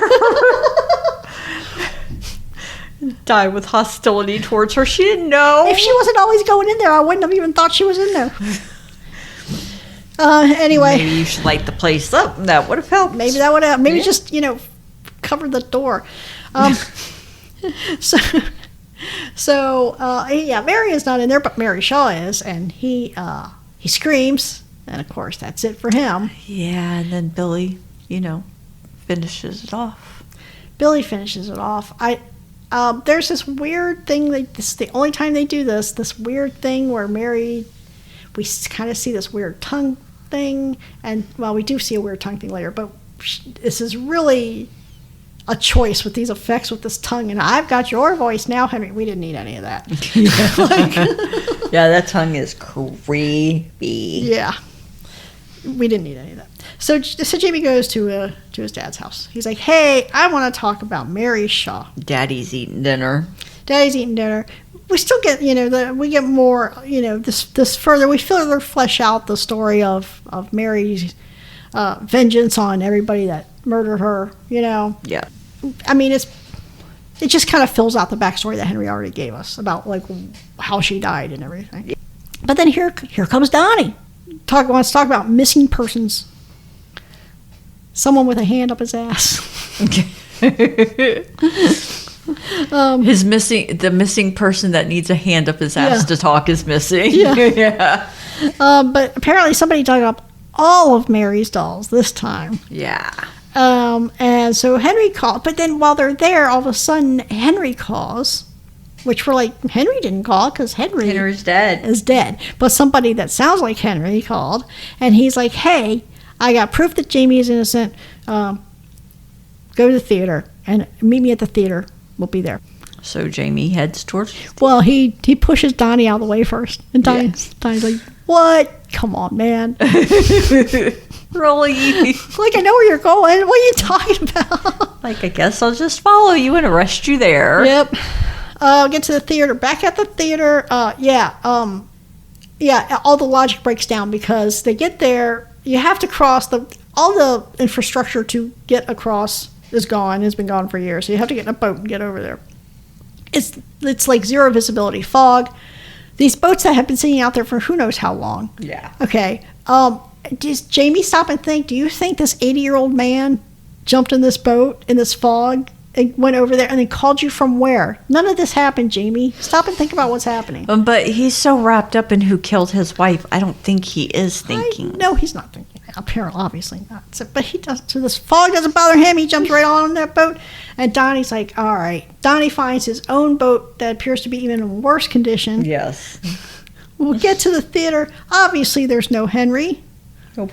Die with hostility towards her. She didn't know. If she wasn't always going in there, I wouldn't have even thought she was in there. Anyway. Maybe you should light the place up. That would have helped. Maybe that would have. Maybe just, cover the door. Marion's not in there, but Mary Shaw is, and he screams, and of course that's it for him. Yeah, and then Billy, finishes it off. Billy finishes it off. There's this weird thing. This is the only time they do this. This weird thing where we kind of see this weird tongue thing, and we do see a weird tongue thing later. But this is really a choice with these effects with this tongue, and I've got your voice now, Henry. We didn't need any of that. Yeah, that tongue is creepy. Yeah, we didn't need any of that. So Jamie goes to his dad's house. He's like, "Hey, I want to talk about Mary Shaw." Daddy's eating dinner. We still get, we get more, this further. We further flesh out the story of Mary's vengeance on everybody that murdered her. Yeah. I mean, it just kind of fills out the backstory that Henry already gave us about like how she died and everything. But then here comes Donnie. Wants to talk about missing persons. someone with a hand up his ass. The missing person that needs a hand up his ass to talk is missing. Yeah. But apparently somebody dug up all of Mary's dolls this time. Yeah. And so Henry called, but then while they're there, all of a sudden Henry calls, which we're like, Henry didn't call because Henry's dead. Is dead. But somebody that sounds like Henry called, and he's like, hey, I got proof that Jamie is innocent. Go to the theater and meet me at the theater. We'll be there. So Jamie heads towards... Well, he pushes Donnie out of the way first. And Donnie's like, what? Come on, man. Really? Like, I know where you're going. What are you talking about? Like, I guess I'll just follow you and arrest you there. Yep. Get to the theater. Back at the theater, all the logic breaks down because they get there. You have to cross all the infrastructure to get across is gone. Has been gone for years. So you have to get in a boat and get over there. It's like zero visibility, fog. These boats that have been sitting out there for who knows how long. Yeah. Okay. Does Jamie stop and think? Do you think this 80-year-old man jumped in this boat in this fog and went over there and then called you from where? None of this happened, Jamie. Stop and think about what's happening. But he's so wrapped up in who killed his wife. I don't think he is thinking. No, he's not thinking. Apparently, obviously not. So, but he does. So this fog doesn't bother him. He jumps right on that boat, and Donnie's like, "All right." Donnie finds his own boat that appears to be even in worse condition. Yes. We'll get to the theater. Obviously, there's no Henry. Nope.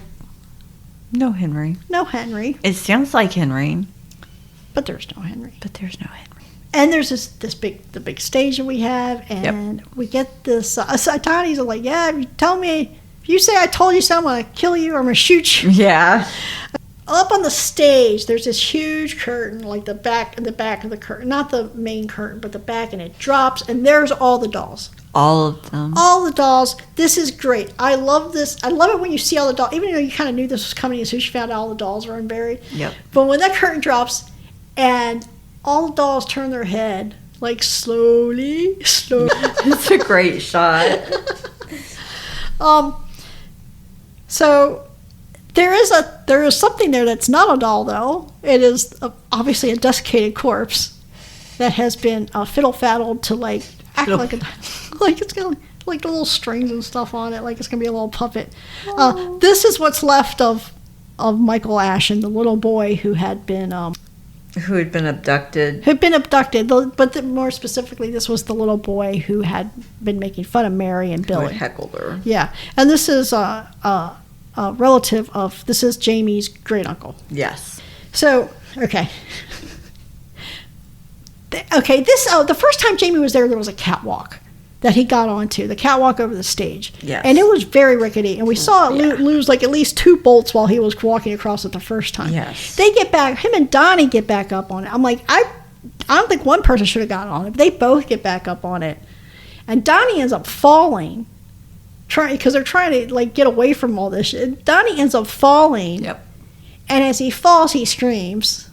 No Henry. No Henry. It sounds like Henry, but there's no Henry. And there's the big stage that we have, and we get this. So Donnie's like, "Yeah, if you tell me." If you say I told you so, I'm going to kill you or I'm going to shoot you. Yeah. Up on the stage, there's this huge curtain, like the back of the curtain. Not the main curtain, but the back, and it drops, and there's all the dolls. All of them. All the dolls. This is great. I love this. I love it when you see all the dolls, even though you kind of knew this was coming as soon as you found out all the dolls were unburied. Yep. But when that curtain drops, and all the dolls turn their head, like slowly. It's a great shot. So there is something there that's not a doll, though. It is obviously a desiccated corpse that has been fiddle-faddled to like act like it's got like little strings and stuff on it, like it's gonna be a little puppet. This is what's left of Michael Ashton, the little boy who had been abducted. But more specifically, this was the little boy who had been making fun of Mary and Billy. Who heckled her. Yeah, and this is a relative of, this is Jamie's great uncle. Yes. So, okay. The first time Jamie was there was a catwalk that he got onto, the catwalk over the stage. Yes. And it was very rickety, and we saw it lose like at least 2 bolts while he was walking across it the first time. Yes. They get back, him and Donnie get back up on it. I'm like, I don't think one person should have gotten on it, but they both get back up on it. And Donnie ends up falling, because they're trying to like get away from all this shit. Donnie ends up falling. Yep. And as he falls, he screams.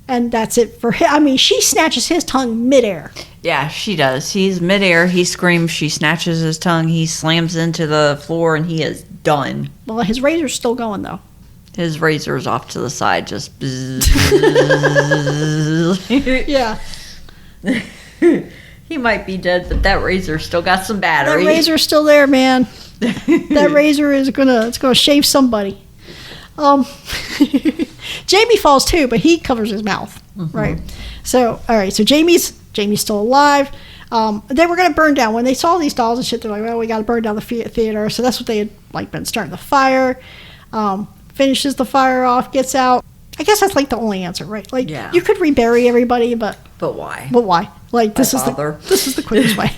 And that's it for him. I mean, she snatches his tongue midair. Yeah, she does. He's midair. He screams. She snatches his tongue. He slams into the floor, and he is done. Well, his razor's still going, though. His razor's off to the side, just... Yeah. He might be dead, but that razor still got some battery. That razor's still there, man. That razor is gonna shave somebody. Jamie falls too, but he covers his mouth, right? So, all right. So Jamie's still alive. They were gonna burn down when they saw these dolls and shit. They're like, well, we got to burn down the theater. So that's what they had like been starting the fire. Finishes the fire off, gets out. I guess that's like the only answer, right? Like, you could rebury everybody, but why? But why? Like, this is the quickest way.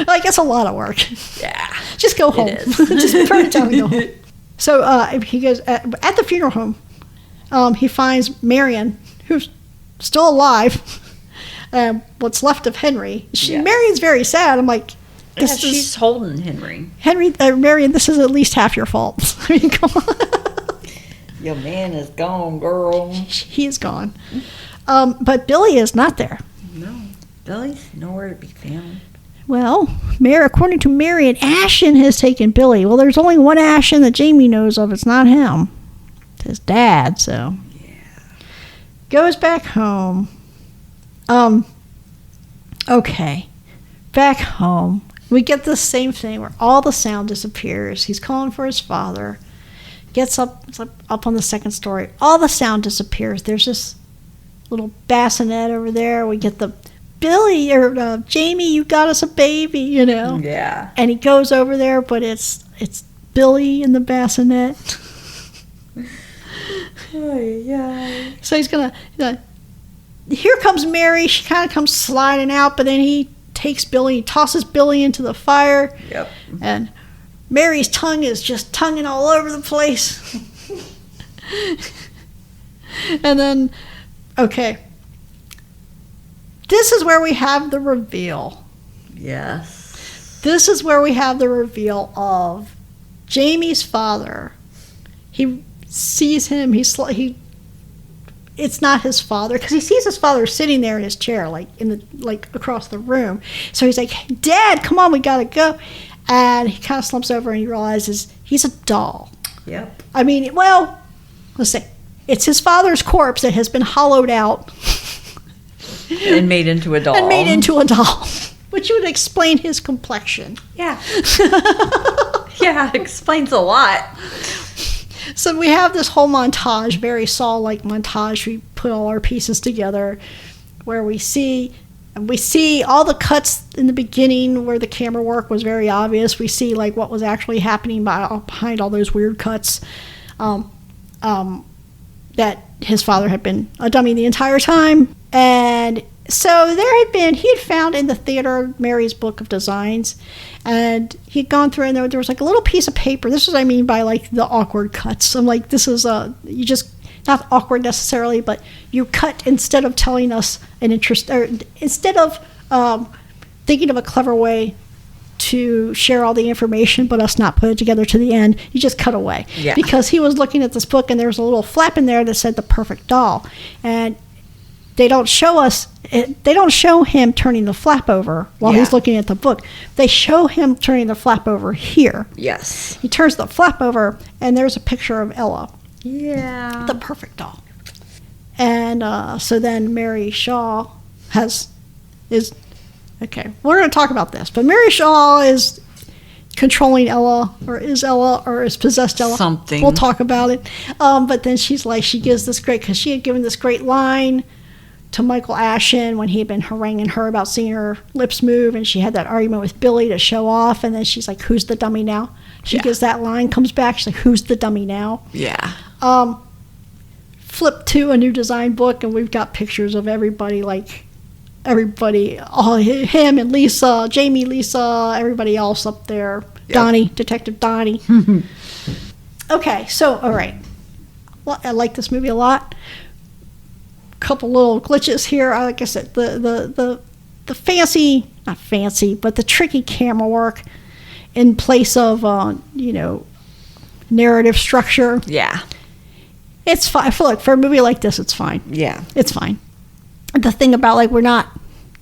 Like, it's a lot of work. Yeah, just go home. Just turn it down and go home. So he goes at the funeral home. He finds Marion, who's still alive. What's left of Henry. Marion's very sad. I'm like, she's holding Henry. Marion, this is at least half your fault. I mean, come on. Your man is gone, girl. He is gone. But Billy is not there. No, Billy's nowhere to be found. Well, according to Marion, Ashton has taken Billy. Well, there's only one Ashton that Jamie knows of. It's not him. his dad. So goes back home. Okay, back home. We get the same thing where all the sound disappears. He's calling for his father. Gets up, it's up on the second story. All the sound disappears. There's this little bassinet over there. We get the Billy or Jamie, you got us a baby, you know. Yeah. And he goes over there, but it's Billy in the bassinet. Yeah. So he's gonna. Here comes Mary. She kind of comes sliding out, but then he takes Billy, he tosses Billy into the fire. Yep. And Mary's tongue is just tonguing all over the place. And then, okay. This is where we have the reveal. Yes. This is where we have the reveal of Jamie's father. He sees him. It's not his father, because he sees his father sitting there in his chair, like across the room. So he's like, "Dad, come on, we gotta go." And he kind of slumps over and he realizes he's a doll. Yep. I mean, well, let's say it's his father's corpse that has been hollowed out and made into a doll. Which would explain his complexion. Yeah. Yeah, it explains a lot. So we have this whole montage, very Saw-like montage. We put all our pieces together where we see all the cuts in the beginning where the camera work was very obvious. We see like what was actually happening behind all those weird cuts. That his father had been a dummy the entire time. And so he had found in the theater Mary's book of designs, and he'd gone through and there was like a little piece of paper. This is what I mean by like the awkward cuts. I'm like, this is you just, not awkward necessarily, but you cut instead of telling us instead of thinking of a clever way to share all the information but us not put it together to the end, you just cut away. Yeah. Because he was looking at this book and there was a little flap in there that said The Perfect Doll, and they don't show him turning the flap over while he's looking at the book. They show him turning the flap over here. Yes. He turns the flap over and there's a picture of Ella. Yeah. The perfect doll. And so then Mary Shaw is okay, we're going to talk about this, but Mary Shaw is controlling Ella, or is possessed Ella. Something. We'll talk about it. But then she gives this great, because she had given this great line to Michael Ashton when he had been haranguing her about seeing her lips move, and she had that argument with Billy to show off, and then she's like, "Who's the dummy now?" She gives that line, comes back, she's like, "Who's the dummy now?" Yeah. Flip to a new design book, and we've got pictures of everybody, all him and Lisa, Jamie, Lisa, everybody else up there. Yep. Donnie, Detective Donnie. Okay, so, all right. Well, I like this movie a lot. Couple little glitches here. Like I said, the fancy, not fancy, but the tricky camera work in place of, narrative structure. Yeah. It's fine. For a movie like this, it's fine. Yeah. It's fine. The thing about,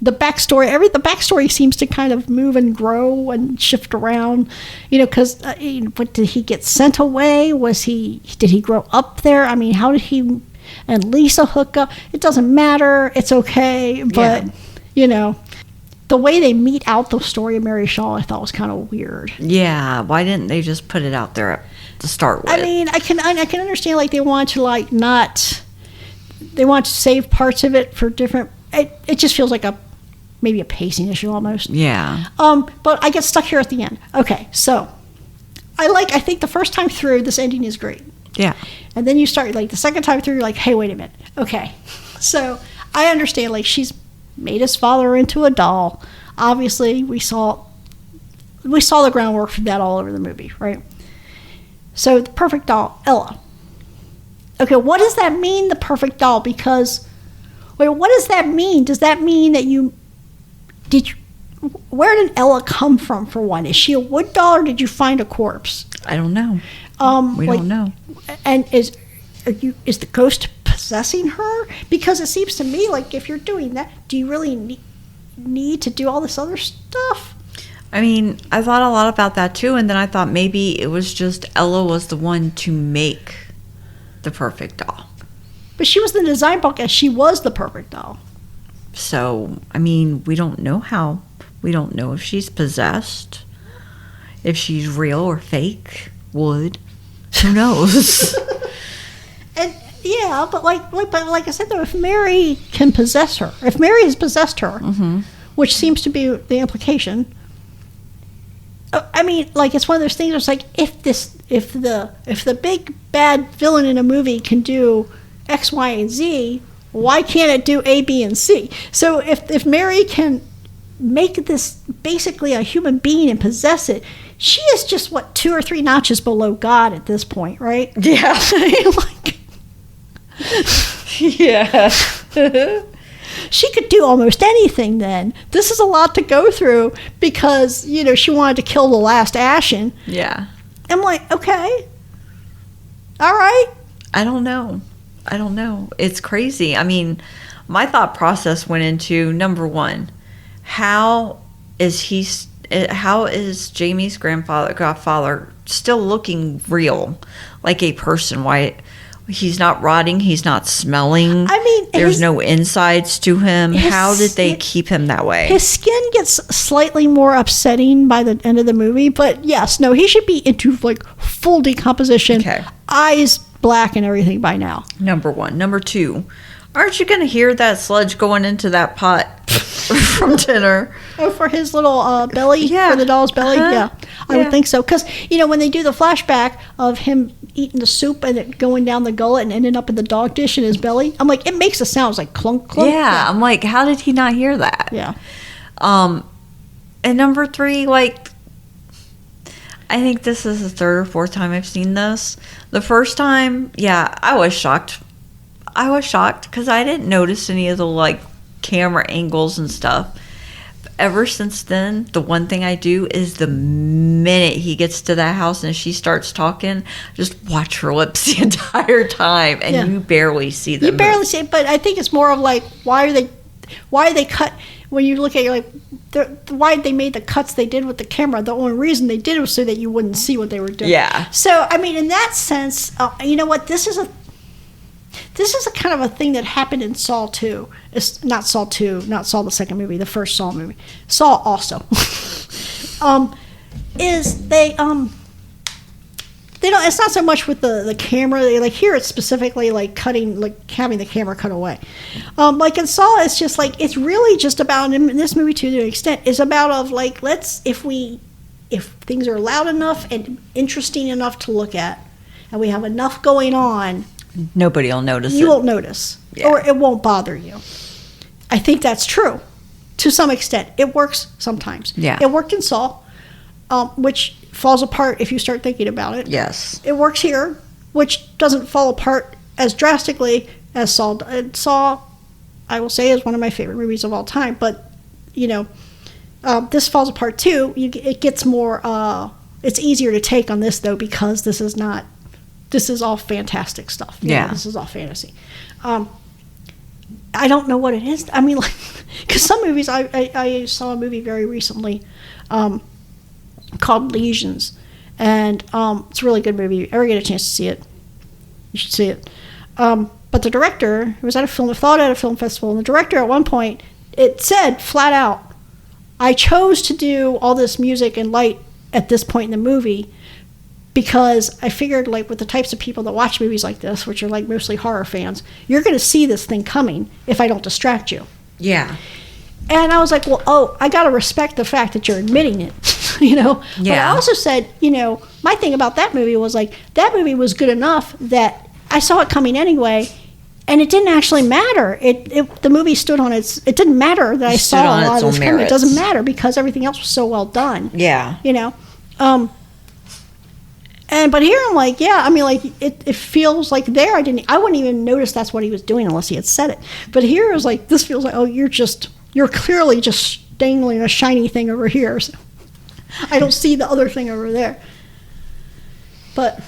the backstory seems to kind of move and grow and shift around, because what, did he get sent away? Did he grow up there? I mean, how did he and Lisa hook up? It doesn't matter. It's okay. But, the way they meet out the story of Mary Shaw, I thought was kind of weird. Yeah. Why didn't they just put it out there to start with? I mean, I can understand, they want to, they want to save parts of it for different, it just feels like maybe a pacing issue almost. Yeah. But I get stuck here at the end. Okay, so I think the first time through, this ending is great. Yeah. And then you start, the second time through, you're like, hey, wait a minute. Okay. So I understand, she's made his father into a doll. Obviously, we saw the groundwork for that all over the movie, right? So the perfect doll, Ella. Okay, what does that mean, the perfect doll? Because, what does that mean? Does that mean that where did Ella come from, for one? Is she a wood doll, or did you find a corpse? I don't know. We don't know. And is the ghost possessing her? Because it seems to me if you're doing that, do you really need to do all this other stuff? I mean, I thought a lot about that too, and then I thought maybe it was just Ella was the one to make the perfect doll. But she was in the design book as she was the perfect doll. So, I mean, we don't know how. We don't know if she's possessed, if she's real or fake. Wood. Who knows? And yeah, but like I said though, if Mary can possess her, if Mary has possessed her, which seems to be the implication. I mean, like, it's one of those things where it's like, if the big bad villain in a movie can do X, Y, and Z, why can't it do A, B, and C? So if Mary can make this basically a human being and possess it, she is just, 2 or 3 notches below God at this point, right? Yeah. Like, yeah. she could do almost anything then. This is a lot to go through because, she wanted to kill the last Ashen. Yeah. I'm like, okay. All right. I don't know. It's crazy. I mean, my thought process went into, number one, how is Jamie's godfather still looking real, like a person? Why he's not rotting, he's not smelling. I mean, there's no insides to him. How did they keep him that way? His skin gets slightly more upsetting by the end of the movie, but yes, no, he should be into like full decomposition. Okay. Eyes black and everything by now. Number one. Number two, aren't you going to hear that sludge going into that pot from dinner? Oh, for his little belly? Yeah. For the doll's belly? Uh-huh. Yeah. I would think so. Because, when they do the flashback of him eating the soup and it going down the gullet and ending up in the dog dish in his belly, I'm like, it makes the sounds like clunk, clunk. Yeah. I'm like, how did he not hear that? Yeah. And number three, like, I think this is the third or fourth time I've seen this. The first time, yeah, I was shocked. Because I didn't notice any of the, like, camera angles and stuff. Ever since then, the one thing I do is the minute he gets to that house and she starts talking, just watch her lips the entire time, and you barely see them. You barely see it, but I think it's more of like, why are they cut? When you look at it, you're like, why they made the cuts they did with the camera? The only reason they did it was so that you wouldn't see what they were doing. Yeah. So I mean, in that sense, you know what? This is a kind of a thing that happened in Saw 2. It's not Saw 2, not Saw the second movie, the first Saw movie. Saw also. Is they don't, it's not so much with the camera. Like here it's specifically like cutting, like having the camera cut away. Like in Saw, it's just like, it's really just about, in this movie to an extent, is about of like, if things are loud enough and interesting enough to look at, and we have enough going on, nobody will notice you won't notice, or it won't bother you. I think that's true to some extent. It works sometimes. Yeah. It worked in Saw, which falls apart if you start thinking about it. Yes. It works here, which doesn't fall apart as drastically as Saw. Saw, I will say, is one of my favorite movies of all time, but this falls apart too. It gets more, it's easier to take on this though, because this is all fantastic stuff. This is all fantasy. I don't know what it is. I mean, like, because some movies, I saw a movie very recently called Lesions, and it's a really good movie. If you ever get a chance to see it, you should see it. But the director, it was at a film festival, and the director at one point, it said flat out, I chose to do all this music and light at this point in the movie because I figured, like, with the types of people that watch movies like this, which are like mostly horror fans, you're going to see this thing coming if I don't distract you. Yeah. And I was like, well, I got to respect the fact that you're admitting it, Yeah. But I also said, my thing about that movie was, like, that movie was good enough that I saw it coming anyway, and it didn't actually matter. The movie stood on its... It didn't matter that I saw a lot of this coming. It doesn't matter because everything else was so well done. Yeah. But here I'm like, yeah, I mean, like, it feels like there I wouldn't even notice that's what he was doing unless he had said it. But here it was like, this feels like, oh, you're clearly just dangling a shiny thing over here. So I don't see the other thing over there. But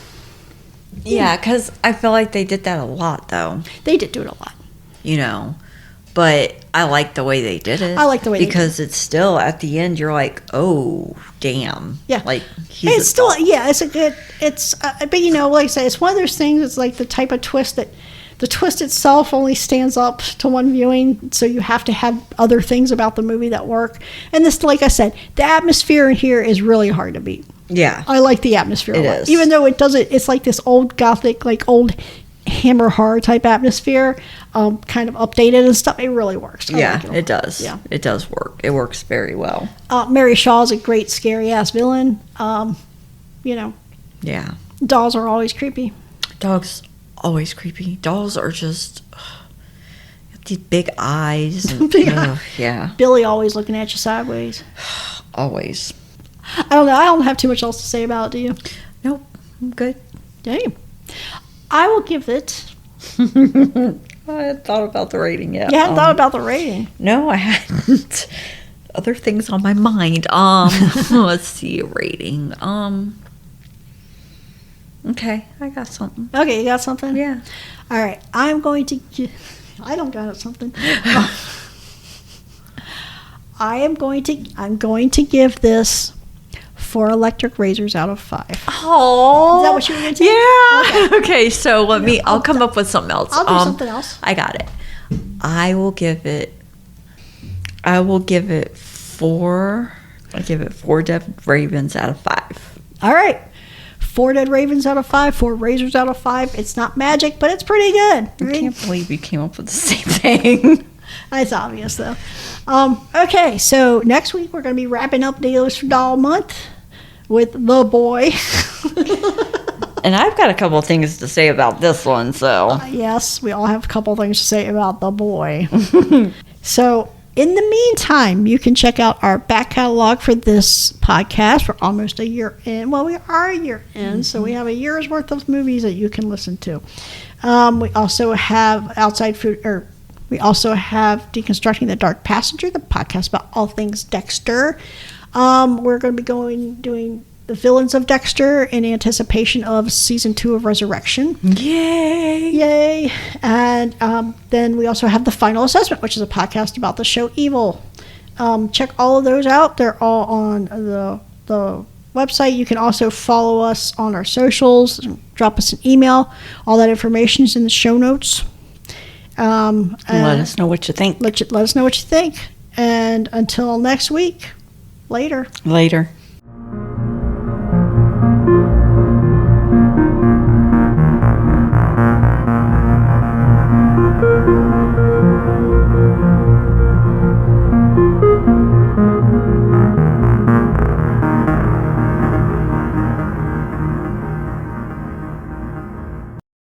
yeah, because I feel like they did that a lot, though. They did do it a lot. But I like the way they did it. I like the way because it's still at the end. You're like, oh, damn. Yeah, like it's still it's a good. It's but like I say, it's one of those things. It's like the type of twist that the twist itself only stands up to one viewing. So you have to have other things about the movie that work. And this, like I said, the atmosphere in here is really hard to beat. Yeah, I like the atmosphere a lot. is. Even though it doesn't. It's like this old gothic, like old Hammer horror type atmosphere, kind of updated and stuff. It really works. It does. Yeah, it does work. It works very well. Mary Shaw's a great scary ass villain. Yeah, dolls are always creepy. Dogs always creepy. Dolls are just these big eyes. And, yeah, Billy always looking at you sideways. Always. I don't know. I don't have too much else to say about it. Do you? Nope. I'm good. Damn. I will give it. I hadn't thought about the rating yet. You hadn't thought about the rating? No, I hadn't. Other things on my mind. Let's see a rating. Okay, I got something. Okay, you got something? Yeah. All right, I'm going to. I don't got something. I'm going to give this 4 electric razors out of 5. Oh, is that what you were going to take? Yeah. Okay, so I'll come up with something else. I'll do something else. I got it. I will give it 4. I give it 4 dead ravens out of 5. All right. 4 dead ravens out of 5, 4 razors out of 5. It's not magic, but it's pretty good. I can't believe you came up with the same thing. It's obvious, though. Okay, so next week we're going to be wrapping up Dealers for Doll Month with The Boy. And I've got a couple of things to say about this one, so. Yes, we all have a couple of things to say about The Boy. So, in the meantime, you can check out our back catalog for this podcast. We're almost a year in. Well, we are a year in, so we have a year's worth of movies that you can listen to. We also have we also have Deconstructing the Dark Passenger, the podcast about all things Dexter. We're going to be doing the villains of Dexter in anticipation of season 2 of Resurrection. Yay! And then we also have the Final Assessment, which is a podcast about the show Evil. Check all of those out. They're all on the website. You can also follow us on our socials. Drop us an email. All that information is in the show notes. Let us know what you think. Let us know what you think. And until next week, later. Later.